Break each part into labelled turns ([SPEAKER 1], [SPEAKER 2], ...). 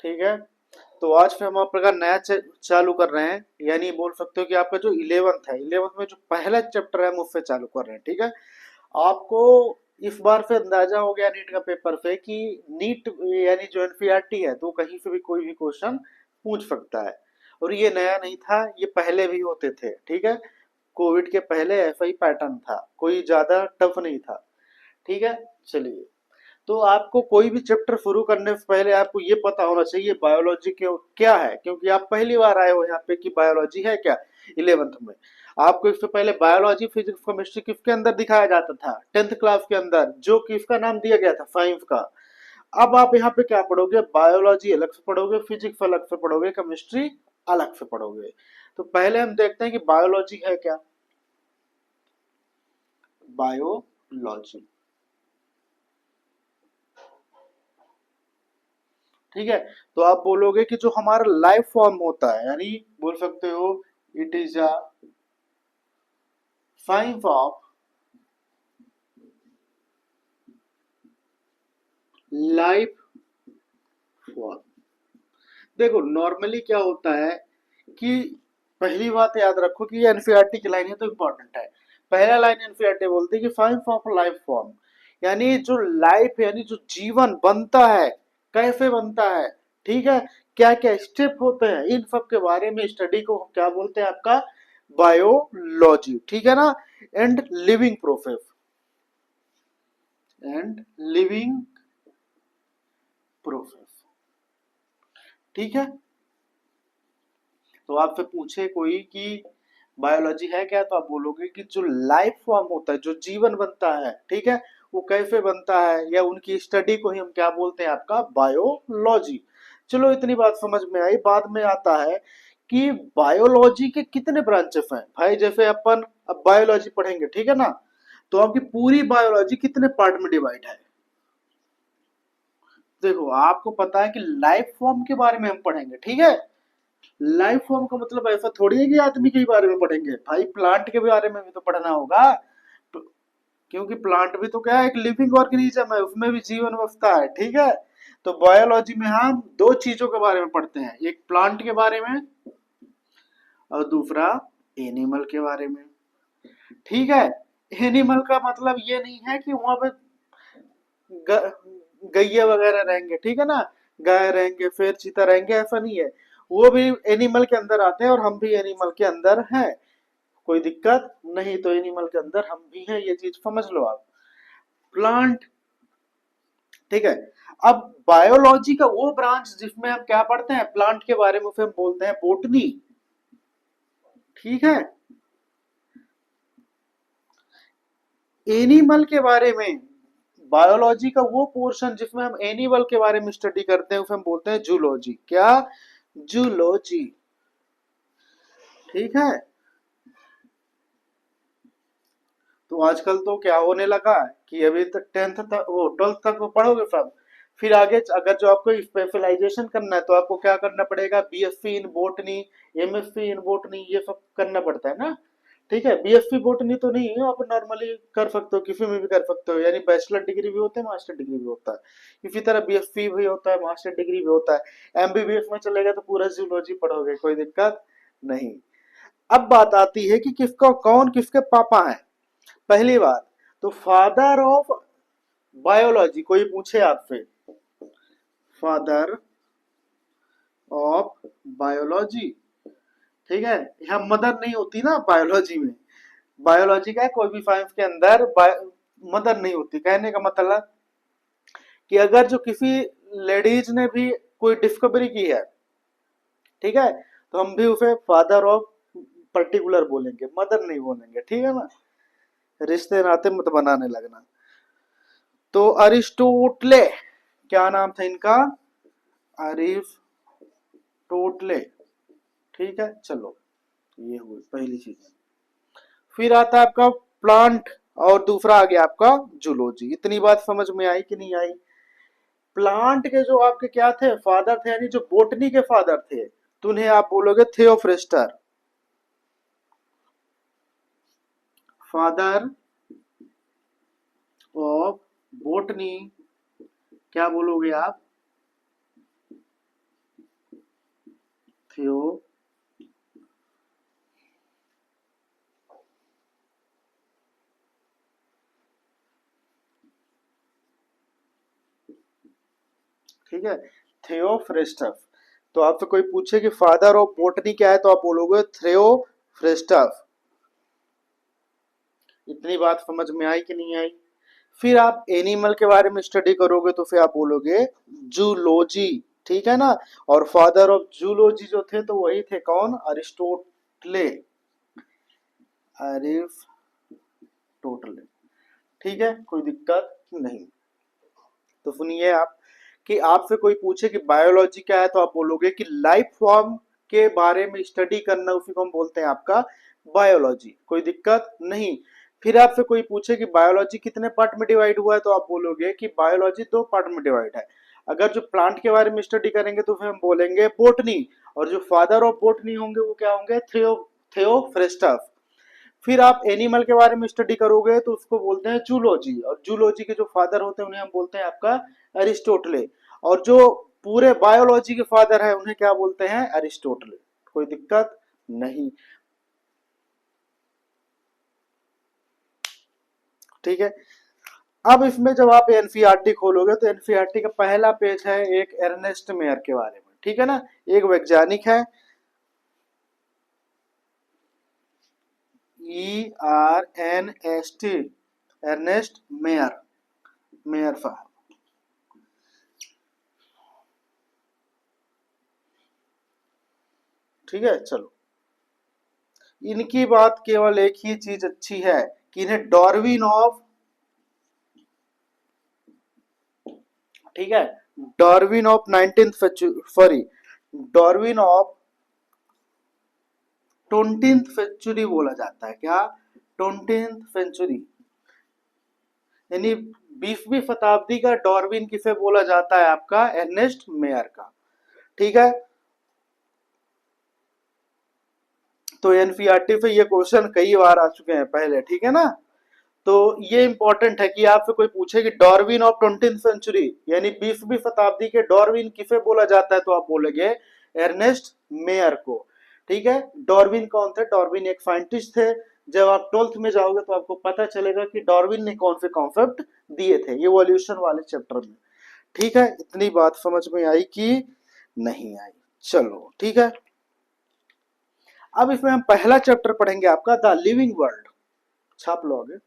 [SPEAKER 1] ठीक है। तो आज फिर हम आपका नया चालू कर रहे हैं, यानी बोल सकते हो कि आपका जो 11th है, 11th में जो पहला चैप्टर है हम उससे चालू कर रहे हैं। ठीक है। आपको इस बार से अंदाजा हो गया नीट का पेपर से कि नीट यानी जो एनसीईआरटी है तो कहीं से भी कोई भी क्वेश्चन पूछ सकता है। और ये नया नहीं था, ये पहले भी होते थे। ठीक है। कोविड के पहले ऐसा ही पैटर्न था, कोई ज्यादा टफ नहीं था। ठीक है। चलिए, तो आपको कोई भी चैप्टर शुरू करने से पहले आपको ये पता होना चाहिए बायोलॉजी क्यों क्या है, क्योंकि आप पहली बार आए हो यहाँ पे कि बायोलॉजी है क्या 11th में। आपको इससे पहले बायोलॉजी फिजिक्स केमिस्ट्री किसके अंदर दिखाया जाता था 10th क्लास के अंदर, जो कि इसका नाम दिया गया था साइंस का। अब आप यहाँ पे क्या पढ़ोगे, बायोलॉजी अलग से पढ़ोगे, फिजिक्स अलग से पढ़ोगे, केमिस्ट्री अलग से पढ़ोगे। तो पहले हम देखते हैं कि बायोलॉजी है क्या। बायोलॉजी, ठीक है। तो आप बोलोगे कि जो हमारा लाइफ फॉर्म होता है, यानी बोल सकते हो it is a science of life form. देखो नॉर्मली क्या होता है कि पहली बात याद रखो कि ये एनसीईआरटी की लाइन है तो इम्पोर्टेंट है। पहला लाइन एनसीईआरटी बोलती है कि साइंस ऑफ लाइफ फॉर्म, यानी जो लाइफ यानी जो जीवन बनता है, कैसे बनता है, ठीक है, क्या क्या स्टेप होते हैं, इन सब के बारे में स्टडी को हम क्या बोलते हैं, आपका बायोलॉजी। ठीक है ना। And living process, and living process. ठीक है। तो आपसे पूछे कोई कि बायोलॉजी है क्या, तो आप बोलोगे कि जो लाइफ फॉर्म होता है, जो जीवन बनता है, ठीक है, वो कैसे बनता है, या उनकी स्टडी को ही हम क्या बोलते हैं, आपका बायोलॉजी। चलो इतनी बात समझ में आई। बाद में आता है कि बायोलॉजी के कितने ब्रांचेस हैं भाई। जैसे अपन अब बायोलॉजी पढ़ेंगे, ठीक है ना, तो आपकी पूरी बायोलॉजी कितने पार्ट में डिवाइड है। देखो आपको पता है कि लाइफ फॉर्म के बारे में हम पढ़ेंगे, ठीक है। लाइफ फॉर्म का मतलब ऐसा थोड़ी है कि आदमी के ही बारे में पढ़ेंगे भाई, प्लांट के बारे में भी तो पढ़ना होगा। क्योंकि प्लांट भी तो क्या है, एक लिविंग ऑर्गेनिज्म है, उसमें भी जीवन बसता है। ठीक है। तो बायोलॉजी में हम दो चीजों के बारे में पढ़ते हैं, एक प्लांट के बारे में और दूसरा एनिमल के बारे में। ठीक है। एनिमल का मतलब ये नहीं है कि वहां पे गैया वगैरह रहेंगे, ठीक है ना, गाय रहेंगे फिर चीता रहेंगे, ऐसा नहीं है। वो भी एनिमल के अंदर आते हैं और हम भी एनिमल के अंदर हैं। कोई दिक्कत नहीं, तो एनिमल के अंदर हम भी हैं, ये चीज समझ लो आप। प्लांट, ठीक है। अब बायोलॉजी का वो ब्रांच जिसमें हम क्या पढ़ते हैं, प्लांट के बारे में, उसे हम बोलते हैं बोटनी। ठीक है। एनिमल के बारे में, बायोलॉजी का वो पोर्शन जिसमें हम एनिमल के बारे में स्टडी करते हैं उसे हम बोलते हैं जूलॉजी। क्या, जूलॉजी। ठीक है। तो आजकल तो क्या होने लगा है कि अभी तक 10th तक, वो 12th तक वो पढ़ोगे सब, फिर आगे अगर जो आपको स्पेशलाइजेशन करना है तो आपको क्या करना पड़ेगा, BSc in botany, MSc in botany, ये सब करना पड़ता है ना। ठीक है। बीएससी बोटनी तो नहीं है, आप नॉर्मली कर सकते हो, किसी में भी कर सकते हो, यानी बैचलर डिग्री भी होता है, मास्टर डिग्री भी होता है। इसी तरह बीएससी भी होता है, मास्टर डिग्री भी होता है। एमबीबीएस में चलेगा तो पूरा जूलॉजी पढ़ोगे, कोई दिक्कत नहीं। अब बात आती है कि किसका कौन किसके पापा हैं। पहली बात, तो फादर ऑफ बायोलॉजी, कोई पूछे आपसे फादर ऑफ बायोलॉजी, ठीक है, यहाँ मदर नहीं होती ना बायोलॉजी में। बायोलॉजी का है, कोई भी साइंस के अंदर मदर नहीं होती। कहने का मतलब कि अगर जो किसी लेडीज ने भी कोई डिस्कवरी की है, ठीक है, तो हम भी उसे फादर ऑफ पर्टिकुलर बोलेंगे, मदर नहीं बोलेंगे। ठीक है ना, रिश्ते नाते मत बनाने लगना। तो अरिस्टोटले, क्या नाम था इनका, अरिस्टोटले। ठीक है। चलो, ये हुई पहली चीज। फिर आता है आपका प्लांट, और दूसरा आ गया आपका जूलॉजी। इतनी बात समझ में आई कि नहीं आई। प्लांट के जो आपके क्या थे फादर थे, यानी जो बोटनी के फादर थे, तो उन्हें आप बोलोगे थियोफ्रेस्टर। फादर ऑफ बोटनी क्या बोलोगे आप, थियो, ठीक है, थियोफ्रेस्टस। तो आपसे कोई पूछे कि फादर ऑफ बोटनी क्या है तो आप बोलोगे थियोफ्रेस्टस। इतनी बात समझ में आई कि नहीं आई? फिर आप एनिमल के बारे में स्टडी करोगे तो फिर आप बोलोगे जूलॉजी, ठीक है ना। और फादर ऑफ जूलॉजी जो थे तो वही थे कौन? अरिस्टोटले, अरिस्टोटले, ठीक है, कोई दिक्कत नहीं। तो सुनिए आप, कि आपसे कोई पूछे कि बायोलॉजी क्या है तो आप बोलोगे कि लाइफ फॉर्म के बारे में स्टडी करना, उसी को हम बोलते हैं आपका बायोलॉजी, कोई दिक्कत नहीं। फिर आपसे कोई पूछे कि बायोलॉजी कितने पार्ट में डिवाइड हुआ है तो आप बोलोगे कि बायोलॉजी 2 पार्ट में डिवाइड है। अगर जो प्लांट के बारे में स्टडी करेंगे तो फिर हम बोलेंगे बोटनी, और जो फादर ऑफ बोटनी होंगे वो क्या होंगे? थियोफ्रेस्टस। फिर आप एनिमल के बारे में स्टडी करोगे तो उसको बोलते हैं जूलॉजी, और जूलॉजी के जो फादर होते हैं उन्हें हम बोलते हैं आपका अरिस्टोटले, और जो पूरे बायोलॉजी के फादर है उन्हें क्या बोलते हैं? अरिस्टोटले, कोई दिक्कत नहीं, ठीक है। अब इसमें जब आप एनसीईआरटी खोलोगे तो एनसीईआरटी का पहला पेज है एक एर्नेस्ट मेयर के बारे में, ठीक है ना। एक वैज्ञानिक है, ERNST, एर्नेस्ट मेयर, मेयर साहब, ठीक है। चलो, इनकी बात केवल एक ही चीज अच्छी है कि इन्हें डार्विन ऑफ, ठीक है, Darwin of 19th sorry, Darwin of 20th century बोला जाता है। क्या? 20th सेंचुरी, यानी 20वीं शताब्दी का डार्विन किसे बोला जाता है? आपका एर्नेस्ट मेयर का, ठीक है। तो एनसीईआरटी से ये क्वेश्चन कई बार आ चुके हैं पहले, ठीक है ना। तो ये इंपॉर्टेंट है कि आपसे कोई पूछे कि डार्विन ऑफ 20th सेंचुरी, यानी 20वीं शताब्दी के डार्विन किसे बोला जाता है तो आप बोलेंगे एर्नेस्ट मेयर को, ठीक है। डार्विन कौन थे? डार्विन एक साइंटिस्ट थे। जब आप 12th में जाओगे तो आपको पता चलेगा कि डार्विन ने कौन से कॉन्सेप्ट दिए थे इवोल्यूशन वाले चैप्टर में, ठीक है। इतनी बात समझ में आई कि नहीं आई? चलो, ठीक है। अब इसमें हम पहला चैप्टर पढ़ेंगे आपका द लिविंग वर्ल्ड, छाप लो आगे।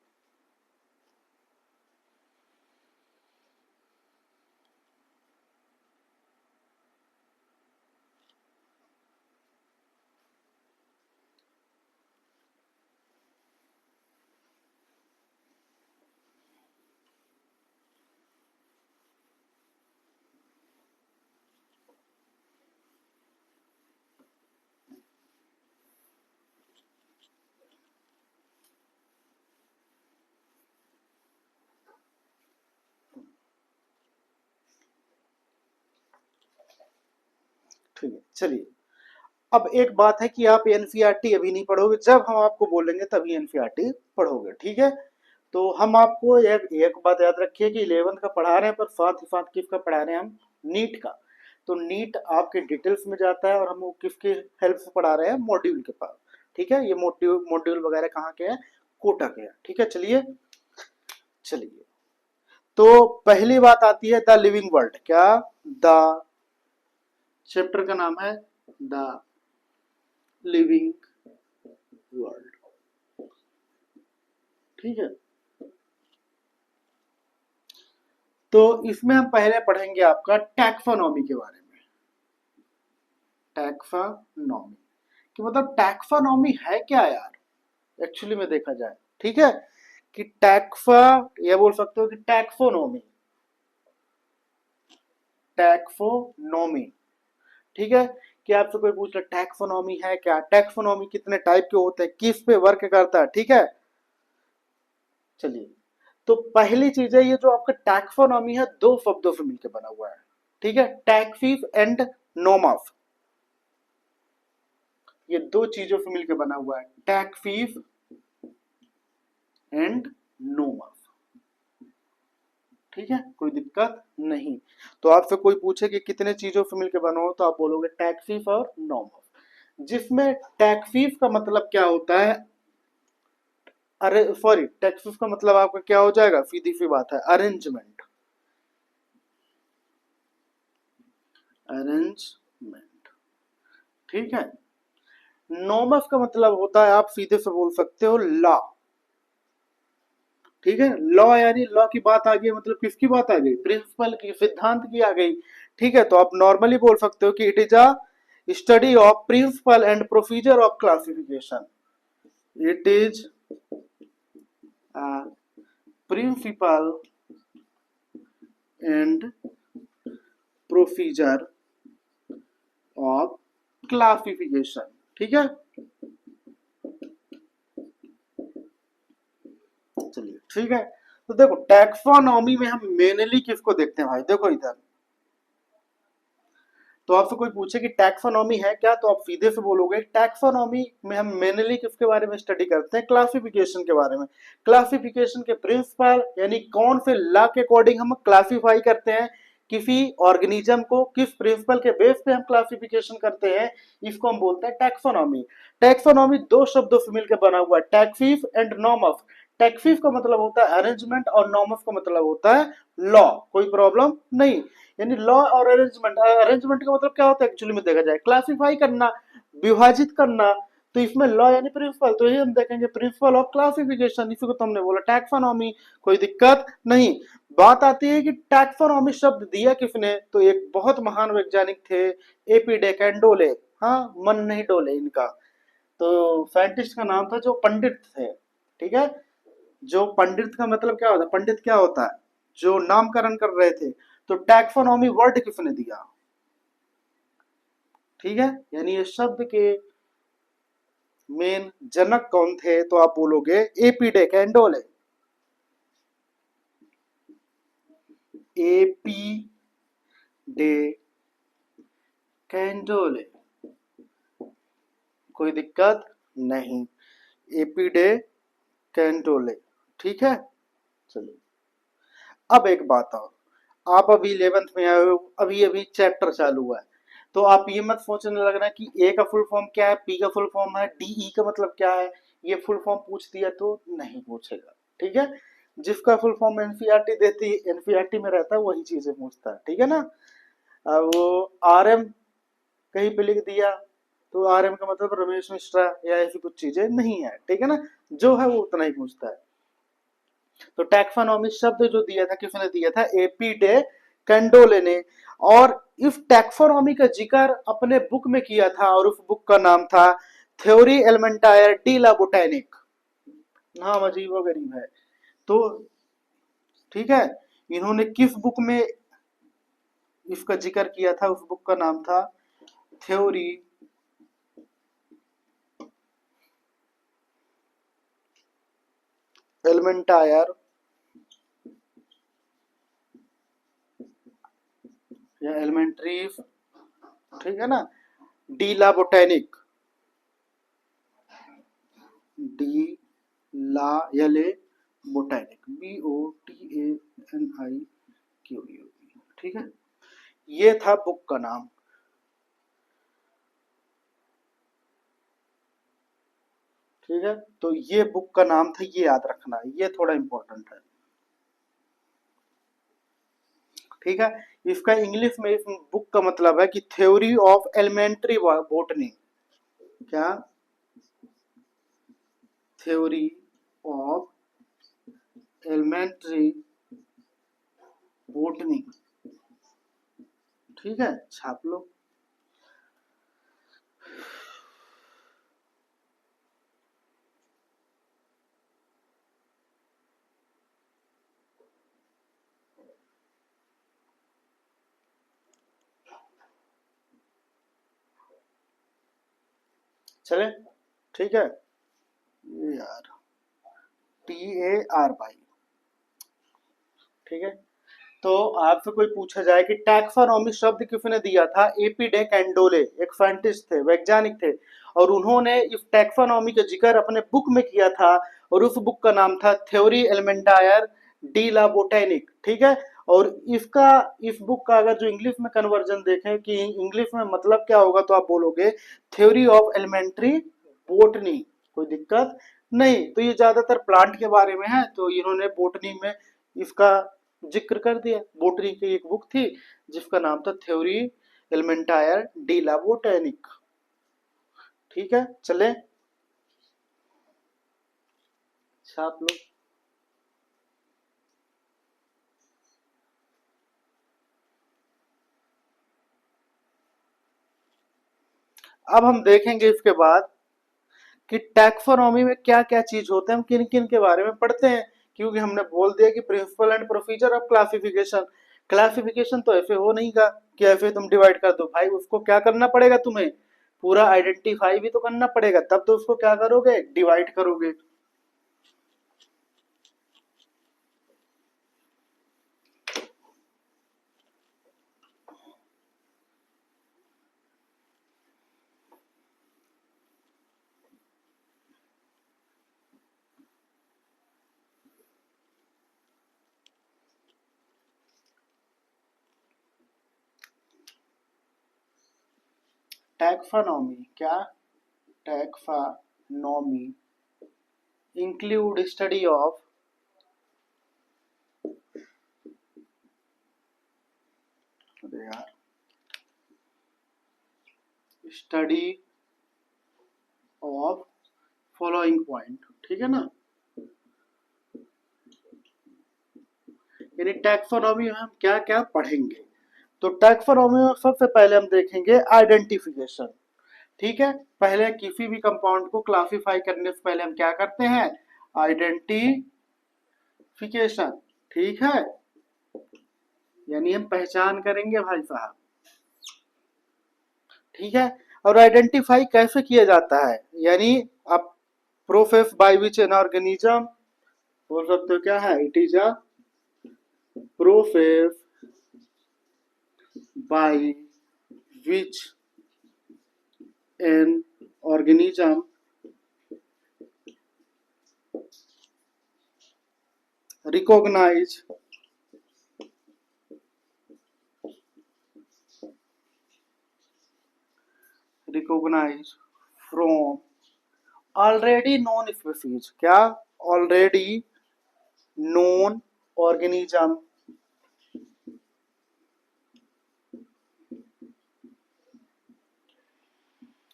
[SPEAKER 1] ठीक है, चलिए। अब एक बात है कि आप एनसीईआरटी अभी नहीं पढ़ोगे, जब हम आपको बोलेंगे तभी एनसीईआरटी पढ़ोगे, ठीक है। तो हम आपको एक बात याद रखिए कि 11th का पढ़ा रहे हैं, पर साथ ही साथ किसका पढ़ा रहे हैं? हम नीट का। तो नीट आपके डिटेल्स में जाता है और हम वो किसके हेल्प से पढ़ा रहे हैं? मॉड्यूल के पास, ठीक है। ये मॉड्यूल मॉड्यूल वगैरह कहाँ के हैं? कोटा के हैं, ठीक है। चलिए, चलिए। तो पहली बात आती है द लिविंग वर्ल्ड। क्या? द चैप्टर का नाम है द लिविंग वर्ल्ड, ठीक है। तो इसमें हम पहले पढ़ेंगे आपका टैक्सोनॉमी के बारे में। टैक्सोनॉमी कि मतलब टैक्सोनॉमी है क्या यार, एक्चुअली में देखा जाए, ठीक है। कि टैक्सा, ये बोल सकते हो कि टैक्सोनॉमी, टैक्सोनॉमी, ठीक है। कि आपसे कोई पूछ रहा टैक्सोनॉमी है क्या, टैक्सोनॉमी कितने टाइप के होते हैं, किस पे वर्क करता है, ठीक है। चलिए, तो पहली चीज है, ये जो आपका टैक्सोनॉमी है 2 शब्दों से मिलकर बना हुआ है, ठीक है। टैक्सिस एंड नोमस, ये 2 चीजों से मिलकर बना हुआ है, टैक्सिस एंड नोमस, ठीक है, कोई दिक्कत नहीं। तो आपसे कोई पूछे कि कितने चीजों से मिलकर बना हो तो आप बोलोगे टैक्सिस और नोमस, जिसमें टैक्फीफ का मतलब क्या होता है, अरे सॉरी, टैक्फीफ का मतलब आपका क्या हो जाएगा, सीधी सी बात है अरेंजमेंट, अरेंजमेंट, ठीक है। नॉमस का मतलब होता है, आप सीधे से बोल सकते हो लॉ, ठीक है। लॉ यानी लॉ की बात आ गई, मतलब किसकी बात आ गई, प्रिंसिपल की, सिद्धांत की आ गई, ठीक है। तो आप नॉर्मली बोल सकते हो कि it is a study of principle and procedure of classification, it is principle and procedure of classification, ठीक है। चलिए ठीक है, तो देखो टैक्सोनॉमी में हम मेनली किसको देखते हैं भाई, देखो इधर, तो आपसे कोई पूछे कि टैक्सोनॉमी है क्या, तो आप सीधे से बोलोगे टैक्सोनॉमी में हम मेनली किसके बारे में स्टडी करते हैं, क्लासिफिकेशन के बारे में। क्लासिफिकेशन के प्रिंसिपल यानी कौन से लॉ के अकॉर्डिंग हम क्लासिफाई करते हैं किसी ऑर्गेनिज्म को, किस प्रिंसिपल के बेस पे हम क्लासिफिकेशन करते हैं, इसको हम बोलते हैं टैक्सोनॉमी। टैक्सोनॉमी दो शब्दों से मिलकर बना हुआ है, टैक्सीफ एंड नॉमस। टैक्सीफ का मतलब होता है अरेंजमेंट और नॉमस का मतलब होता है लॉ, कोई प्रॉब्लम नहीं। यानी लॉ और अरेंजमेंट, अरेंजमेंट का मतलब क्या होता है एक्चुअली में देखा जाए, क्लासिफाई करना, विभाजित करना। तो इसमें लॉ यानी प्रिंसिपल, तो ये हम देखेंगे प्रिंसिपल ऑफ क्लासिफिकेशन, इसी को तो हमने बोला टैक्सोनॉमी, कोई दिक्कत नहीं। बात आती है कि टैक्सोनॉमी शब्द दिया किसने, तो एक बहुत महान वैज्ञानिक थे, एपी डे कैंडोले, हाँ मन नहीं डोले इनका, तो साइंटिस्ट का नाम था जो पंडित थे, ठीक है। जो पंडित का मतलब क्या होता है, पंडित क्या होता है, जो नामकरण कर रहे थे। तो टैक्सोनॉमी वर्ड किसने दिया, ठीक है, यानी ये शब्द के मेन जनक कौन थे, तो आप बोलोगे एपी डे कैंडोले, एपी डे कैंडोले, कोई दिक्कत नहीं, एपी डे कैंडोले, ठीक है। चलिए अब एक बात और, आप अभी 11th में आए हो, अभी अभी चैप्टर चालू हुआ है, तो आप ये मत सोचने लगना कि ए का फुल फॉर्म क्या है, पी का फुल फॉर्म है, डीई का मतलब क्या है, ये फुल फॉर्म पूछ दिया तो नहीं पूछेगा, ठीक है। जिसका फुल फॉर्म एनसीईआरटी देती, एनसीईआरटी में रहता है वही चीजें पूछता है, ठीक है ना। अब वो आरएम कहीं पे लिख दिया, तो आरएम का मतलब रमेश मिश्रा या ऐसी कुछ चीजें नहीं है, ठीक है ना, जो है वो उतना ही पूछता है। तो टैक्सोनॉमी शब्द जो दिया था किसने दिया था, एपी डे कैंडोले ने। और इस टैक्सोनॉमी का जिक्र अपने बुक में किया था, और उस बुक का नाम था थ्योरी एलिमेंटायर डी ला बोटैनिक, नाम अजीब व गरीब है, तो ठीक है। इन्होंने किस बुक में इसका जिक्र किया था, उस बुक का नाम था थ्योरी एलिमेंटायर या एलिमेंट्री, ठीक है ना, डी ला बोटैनिक, डी ला यले बोटैनिक, B O T A N I Q U, ठीक है। ये था बुक का नाम, ठीक है। तो ये बुक का नाम था, ये याद रखना है, ये थोड़ा इंपॉर्टेंट है, ठीक है। इसका इंग्लिश में इस बुक का मतलब है कि थ्योरी ऑफ एलिमेंट्री बॉटनी, क्या, थ्योरी ऑफ एलिमेंट्री बॉटनी, ठीक है, छाप लो। चले, ठीक है, ये यार TAR, ठीक है। तो आपसे कोई पूछा जाए कि टैक्सोनॉमी शब्द किसने दिया था, एपी डे कैंडोले एक साइंटिस्ट थे, वैज्ञानिक थे, और उन्होंने इस टैक्सोनॉमी का जिक्र अपने बुक में किया था, और उस बुक का नाम था थ्योरी एलिमेंटायर डी ला बोटेनिक, ठीक है। और इसका, इस बुक का अगर जो इंग्लिश में कन्वर्जन देखें कि इंग्लिश में मतलब क्या होगा, तो आप बोलोगे थ्योरी ऑफ एलिमेंट्री बोटनी। कोई दिक्कत नहीं। तो ये ज्यादातर प्लांट के बारे में है, तो इन्होंने बोटनी में इसका जिक्र कर दिया। बोटनी की एक बुक थी जिसका नाम था थ्योरी एलिमेंटायर डी ला बोटेनिक, ठीक है। चले छाप लो। अब हम देखेंगे इसके बाद कि टैक्सोनॉमी में क्या क्या चीज होते हैं, हम किन किन के बारे में पढ़ते हैं। क्योंकि हमने बोल दिया कि principle and procedure of classification. Classification तो ऐसे हो नहीं का कि ऐसे तुम डिवाइड कर दो भाई, उसको क्या करना पड़ेगा, तुम्हें पूरा आइडेंटिफाई भी तो करना पड़ेगा, तब तो उसको क्या करोगे, डिवाइड करोगे। टैक्सोनॉमी क्या, taxonomy include study of, study of following point, ठीक है ना। यानी टैक्सोनॉमी में हम क्या क्या पढ़ेंगे। तो टैक्सोनॉमी में सबसे पहले हम देखेंगे आइडेंटिफिकेशन, ठीक है। पहले किसी भी कंपाउंड को क्लासिफाई करने से पहले हम क्या करते हैं, आइडेंटिफिकेशन, ठीक है। यानी हम पहचान करेंगे भाई साहब, ठीक है। और आइडेंटिफाई कैसे किया जाता है, यानी आप process by which an organism बोल सकते हो, क्या है, it is a process by which an organism recognize from already known species, क्या, already known organism,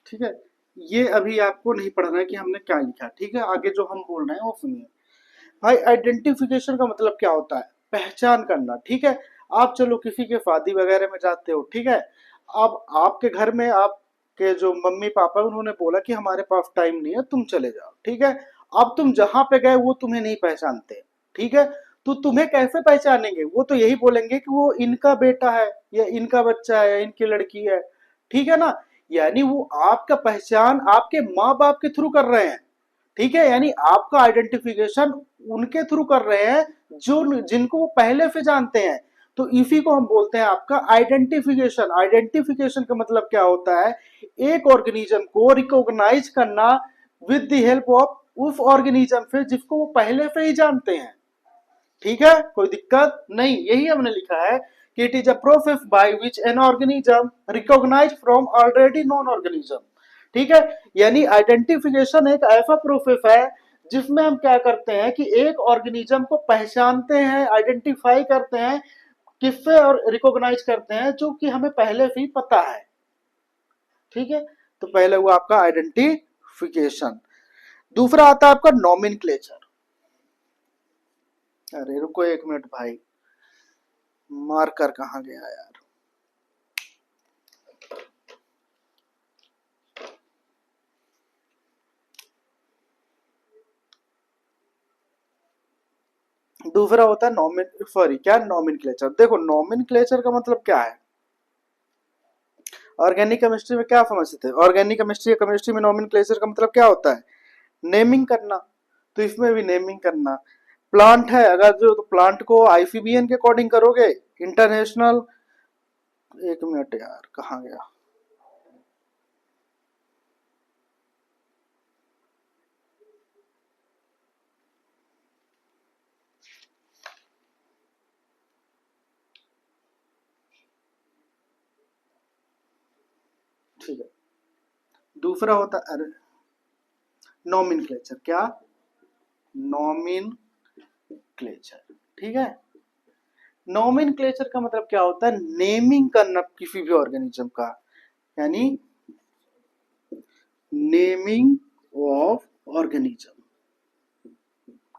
[SPEAKER 1] ठीक है। ये अभी आपको नहीं पढ़ना है कि हमने क्या लिखा, ठीक है। आगे जो हम बोल रहे हैं वो सुनिए भाई। आइडेंटिफिकेशन का मतलब क्या होता है, पहचान करना, ठीक है। आप चलो किसी के शादी वगैरह में जाते हो, ठीक है। अब आपके घर में आपके जो मम्मी पापा उन्होंने बोला कि हमारे पास टाइम नहीं है, तुम चले जाओ, ठीक है। अब तुम जहां पे गए वो तुम्हें नहीं पहचानते, ठीक है। तो तुम्हें कैसे पहचानेंगे, वो तो यही बोलेंगे कि वो इनका बेटा है या इनका बच्चा है या इनकी लड़की है, ठीक है ना। यानी वो आपका पहचान आपके माँ बाप के थ्रू कर रहे हैं, ठीक है। यानी आपका आइडेंटिफिकेशन उनके थ्रू कर रहे हैं जो जिनको वो पहले से जानते हैं। तो इसी को हम बोलते हैं आपका आइडेंटिफिकेशन। आइडेंटिफिकेशन का मतलब क्या होता है, एक ऑर्गेनिज्म को रिकॉग्नाइज करना विद द हेल्प ऑफ उस ऑर्गेनिज्म से जिसको वो पहले से ही जानते हैं, ठीक है। कोई दिक्कत नहीं, यही हमने लिखा है कि it is a process by which an organism recognise from already known organism, ठीक है। यानी आइडेंटिफिकेशन एक ऐसा प्रोसेस है जिसमें हम क्या करते हैं कि एक ऑर्गेनिज्म को पहचानते हैं, आइडेंटिफाई करते हैं, किससे, और रिकॉग्नाइज करते हैं जो कि हमें पहले से ही पता है, ठीक है। तो पहले हुआ आपका आइडेंटिफिकेशन। दूसरा आता है आपका नॉमेनक्लेचर। अरे रुको एक मिनट भाई, मार्कर कहाँ गया यार। दूसरा होता है नॉमिन सॉरी क्या, नॉमेनक्लेचर। देखो नॉमेनक्लेचर का मतलब क्या है, ऑर्गेनिक केमिस्ट्री में क्या समझते थे, ऑर्गेनिक केमिस्ट्री या केमिस्ट्री में नॉमेनक्लेचर का मतलब क्या होता है, नेमिंग करना। तो इसमें भी नेमिंग करना। प्लांट है अगर जो, तो प्लांट को आईसीबीएन के अकॉर्डिंग करोगे, इंटरनेशनल, एक मिनट यार कहाँ गया, ठीक है। दूसरा होता है नॉमेनक्लेचर। क्या? नॉमेनक्लेचर। ठीक है। नॉमेनक्लेचर का मतलब क्या होता है? नेमिंग करना किसी भी ऑर्गेनिज्म का, यानी नेमिंग ऑफ ऑर्गेनिज्म।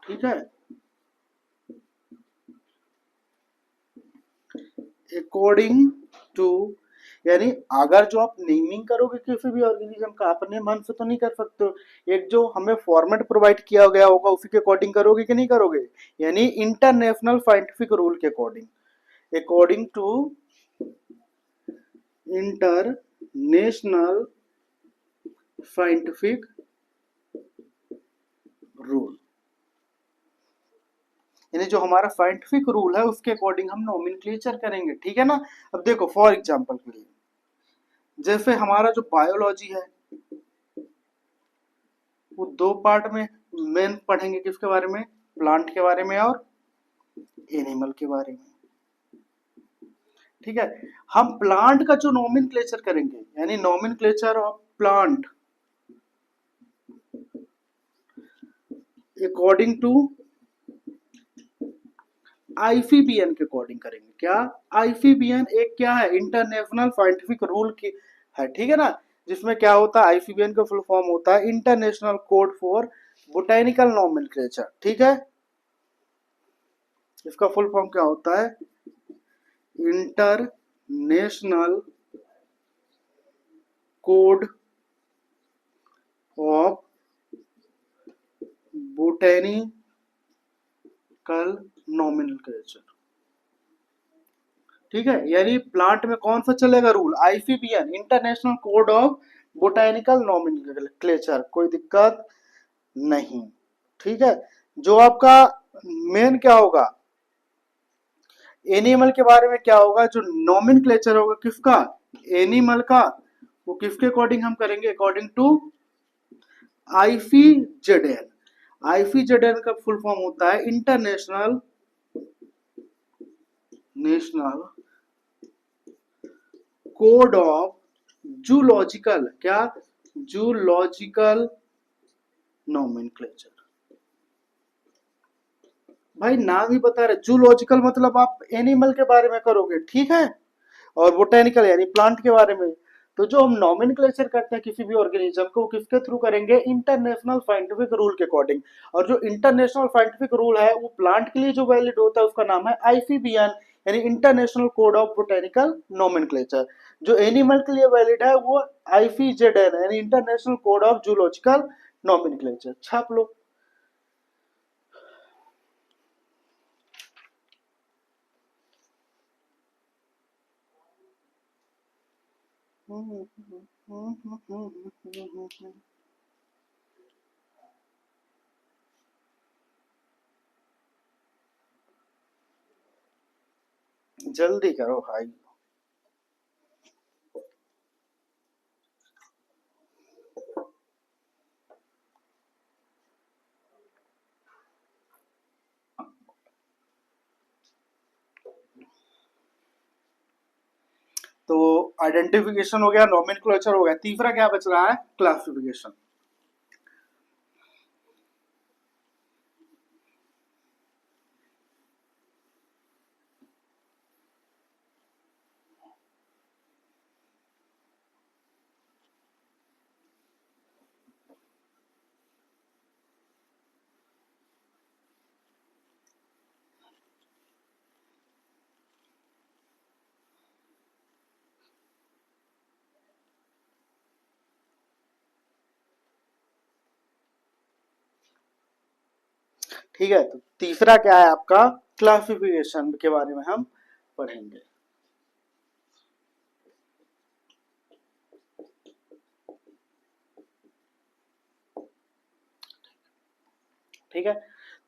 [SPEAKER 1] ठीक है। अकॉर्डिंग टू, यानी अगर जो आप नेमिंग करोगे किसी भी ऑर्गेनिज्म का, अपने मन से तो नहीं कर सकते हो। एक जो हमें फॉर्मेट प्रोवाइड किया गया होगा उसी के अकॉर्डिंग करोगे कि नहीं करोगे, यानी इंटरनेशनल साइंटिफिक रूल के according. According to international scientific rule, यानी जो हमारा साइंटिफिक रूल है उसके अकॉर्डिंग हम नोमेनक्लेचर करेंगे। ठीक है ना। अब देखो फॉर एग्जांपल के लिए, जैसे हमारा जो बायोलॉजी है वो दो पार्ट में मेन पढ़ेंगे। किसके बारे में? प्लांट के बारे में और एनिमल के बारे में। ठीक है। हम प्लांट का जो नोमेनक्लेचर करेंगे, यानी nomenclature of plant according to ICBN के अकॉर्डिंग करेंगे। क्या? आईसीबीएन एक क्या है? इंटरनेशनल साइंटिफिक रूल की है। ठीक है ना। जिसमें क्या होता है? आईसीबीएन का फुल फॉर्म होता है international code for botanical nomenclature. ठीक है। इसका फुल फॉर्म क्या होता है? International code of botanical nomenclature. ठीक है। यानी प्लांट में कौन सा चलेगा rule? ICBN, international code of botanical nomenclature. कोई दिक्कत नहीं। ठीक है। जो आपका मेन क्या होगा? एनिमल के बारे में क्या होगा? जो नोमेनक्लेचर होगा किसका? एनिमल का। वो किसके अकॉर्डिंग हम करेंगे? According to ICZN. आईसीजेडएन का फुल फॉर्म होता है international national code of zoological. क्या? Zoological nomenclature. भाई नाम ही बता रहे, जूलॉजिकल मतलब आप एनिमल के बारे में करोगे। ठीक है। और बोटेनिकल यानी प्लांट के बारे में। तो जो हम नोमेनक्लेचर करते हैं किसी भी ऑर्गेनिज्म को, किसके थ्रू करेंगे? इंटरनेशनल साइंटिफिक रूल के अकॉर्डिंग। और जो इंटरनेशनल साइंटिफिक रूल है वो प्लांट के लिए जो वैलिड होता है उसका नाम है आईसीबीएन, यानी international code of botanical nomenclature. जो एनिमल के लिए वैलिड है वो आईसीजेडएन, यानी international code of zoological nomenclature. छाप लो। जल्दी करो भाई। तो आइडेंटिफिकेशन हो गया, नोमेनक्लेचर हो गया, तीसरा क्या बच रहा है? क्लासिफिकेशन। ठीक है। तो तीसरा क्या है आपका? क्लासिफिकेशन के बारे में हम पढ़ेंगे। ठीक है।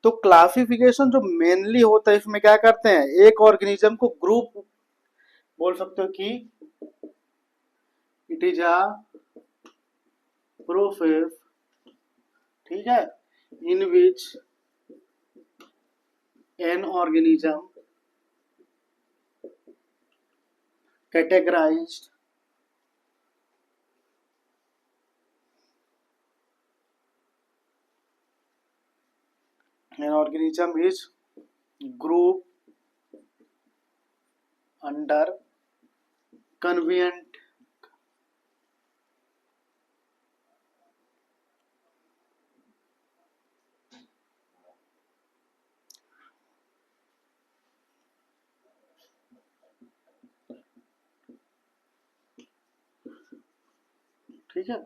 [SPEAKER 1] तो क्लासिफिकेशन जो मेनली होता है इसमें क्या करते हैं? एक ऑर्गेनिज्म को ग्रुप बोल सकते हो कि इट इज अ प्रोसेस, ठीक है, in which an organism categorized An organism is group under convenient ठीक है।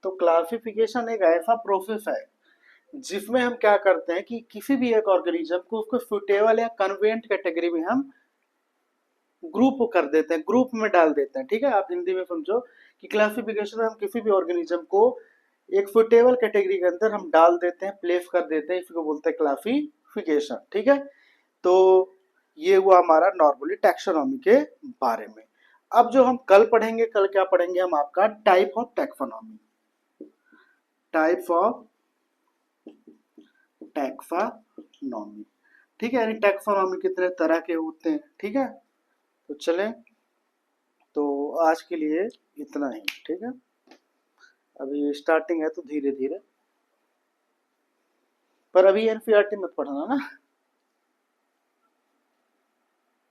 [SPEAKER 1] तो क्लासिफिकेशन एक ऐसा प्रोसेस है जिसमें हम क्या करते हैं कि किसी भी एक ऑर्गेनिज्म को उसको सुटेबल या कन्वेंट कैटेगरी में हम ग्रुप कर देते हैं, ग्रुप में डाल देते हैं। ठीक है, आप हिंदी में समझो कि क्लासिफिकेशन में हम किसी भी ऑर्गेनिज्म को एक सुटेबल कैटेगरी के अंदर हम डाल देते हैं, प्लेस कर देते हैं, इसको बोलते हैं क्लासिफिकेशन। ठीक है, तो ये हुआ हमारा नॉर्मली टैक्सोनॉमी के बारे में। अब जो हम कल पढ़ेंगे, कल क्या पढ़ेंगे हम, आपका type of taxonomy, types of taxonomy. ठीक है, यानी टैक्सोनॉमी कितने तरह के होते हैं। ठीक है, तो चलें, तो आज के लिए इतना ही। ठीक है, अभी स्टार्टिंग है तो धीरे धीरे, पर अभी एनसीईआरटी मत पढ़ना ना।